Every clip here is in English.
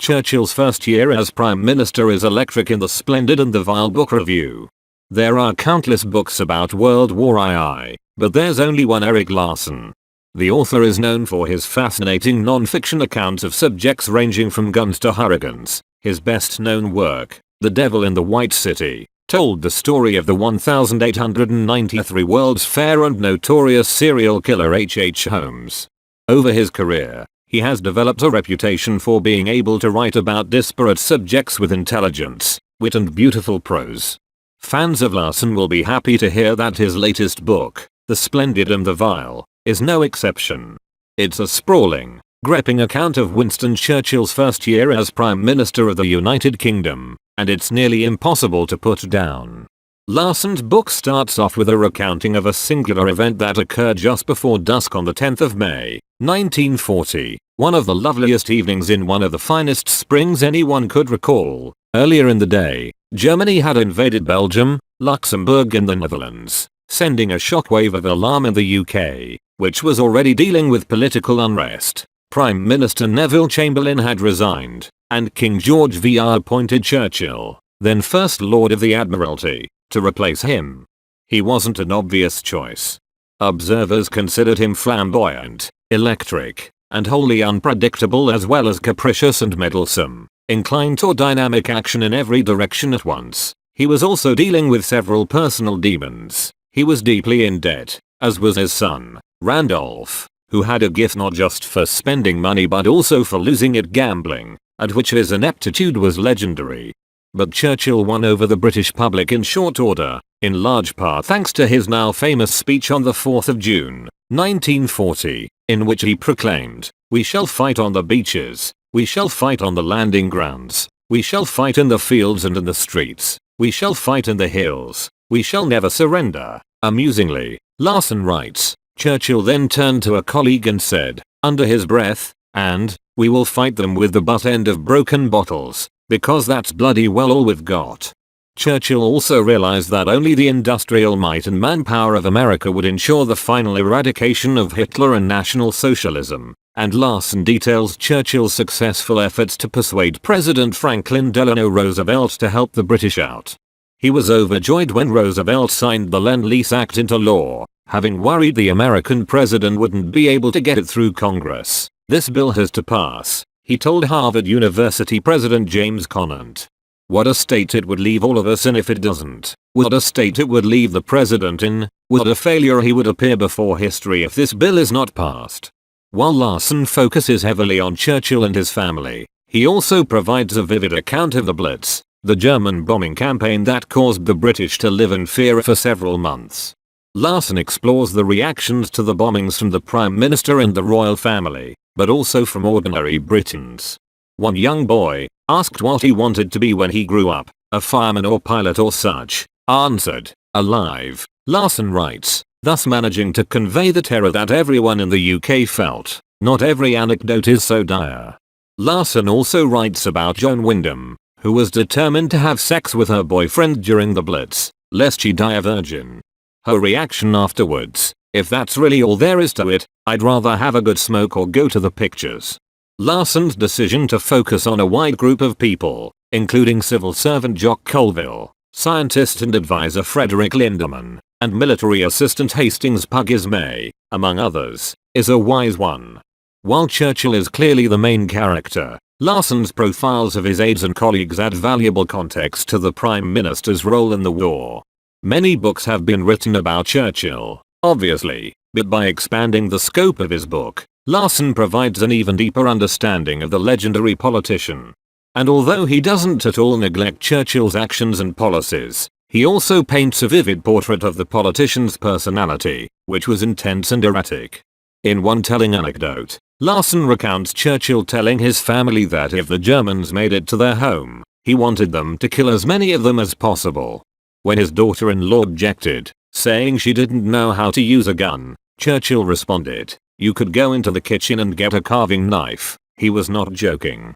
Churchill's first year as Prime Minister is electric in the Splendid and the Vile book review. There are countless books about World War II, but there's only one Erik Larson. The author is known for his fascinating non-fiction accounts of subjects ranging from guns to hurricanes. His best-known work, The Devil in the White City, told the story of the 1893 World's Fair and notorious serial killer H.H. Holmes. Over his career, he has developed a reputation for being able to write about disparate subjects with intelligence, wit and beautiful prose. Fans of Larson will be happy to hear that his latest book, The Splendid and the Vile, is no exception. It's a sprawling, gripping account of Winston Churchill's first year as Prime Minister of the United Kingdom, and it's nearly impossible to put down. Larson's book starts off with a recounting of a singular event that occurred just before dusk on the 10th of May, 1940, one of the loveliest evenings in one of the finest springs anyone could recall. Earlier in the day, Germany had invaded Belgium, Luxembourg and the Netherlands, sending a shockwave of alarm in the UK, which was already dealing with political unrest. Prime Minister Neville Chamberlain had resigned, and King George VR appointed Churchill, then First Lord of the Admiralty, to replace him. He wasn't an obvious choice. Observers considered him flamboyant, electric, and wholly unpredictable as well as capricious and meddlesome, inclined toward dynamic action in every direction at once. He was also dealing with several personal demons. He was deeply in debt, as was his son, Randolph, who had a gift not just for spending money but also for losing it gambling, at which his ineptitude was legendary. But Churchill won over the British public in short order, in large part thanks to his now famous speech on the 4th of June, 1940, in which he proclaimed, "We shall fight on the beaches, we shall fight on the landing grounds, we shall fight in the fields and in the streets, we shall fight in the hills, we shall never surrender." Amusingly, Larson writes, Churchill then turned to a colleague and said, under his breath, "And, we will fight them with the butt end of broken bottles, because that's bloody well all we've got." Churchill also realized that only the industrial might and manpower of America would ensure the final eradication of Hitler and National Socialism, and Larson details Churchill's successful efforts to persuade President Franklin Delano Roosevelt to help the British out. He was overjoyed when Roosevelt signed the Lend-Lease Act into law, having worried the American president wouldn't be able to get it through Congress. "This bill has to pass," he told Harvard University President James Conant. "What a state it would leave all of us in if it doesn't. What a state it would leave the president in. What a failure he would appear before history if this bill is not passed." While Larson focuses heavily on Churchill and his family, he also provides a vivid account of the Blitz, the German bombing campaign that caused the British to live in fear for several months. Larson explores the reactions to the bombings from the Prime Minister and the royal family, but also from ordinary Britons. One young boy, asked what he wanted to be when he grew up, a fireman or pilot or such, answered, "Alive." Larson writes, thus managing to convey the terror that everyone in the UK felt. Not every anecdote is so dire. Larson also writes about Joan Wyndham, who was determined to have sex with her boyfriend during the Blitz, lest she die a virgin. Her reaction afterwards, "If that's really all there is to it, I'd rather have a good smoke or go to the pictures." Larson's decision to focus on a wide group of people, including civil servant Jock Colville, scientist and advisor Frederick Lindemann, and military assistant Hastings Puggis May, among others, is a wise one. While Churchill is clearly the main character, Larson's profiles of his aides and colleagues add valuable context to the Prime Minister's role in the war. Many books have been written about Churchill, obviously, but by expanding the scope of his book, Larson provides an even deeper understanding of the legendary politician. And although he doesn't at all neglect Churchill's actions and policies, he also paints a vivid portrait of the politician's personality, which was intense and erratic. In one telling anecdote, Larson recounts Churchill telling his family that if the Germans made it to their home, he wanted them to kill as many of them as possible. When his daughter-in-law objected, saying she didn't know how to use a gun, Churchill responded, "You could go into the kitchen and get a carving knife." He was not joking.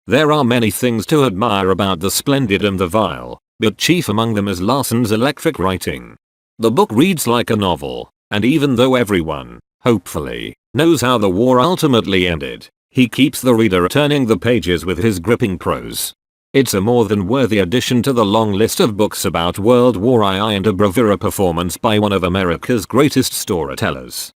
There are many things to admire about The Splendid and the Vile, but chief among them is Larson's electric writing. The book reads like a novel, and even though everyone, hopefully, knows how the war ultimately ended, He keeps the reader turning the pages with his gripping prose. It's a more than worthy addition to the long list of books about World War II and a bravura performance by one of America's greatest storytellers.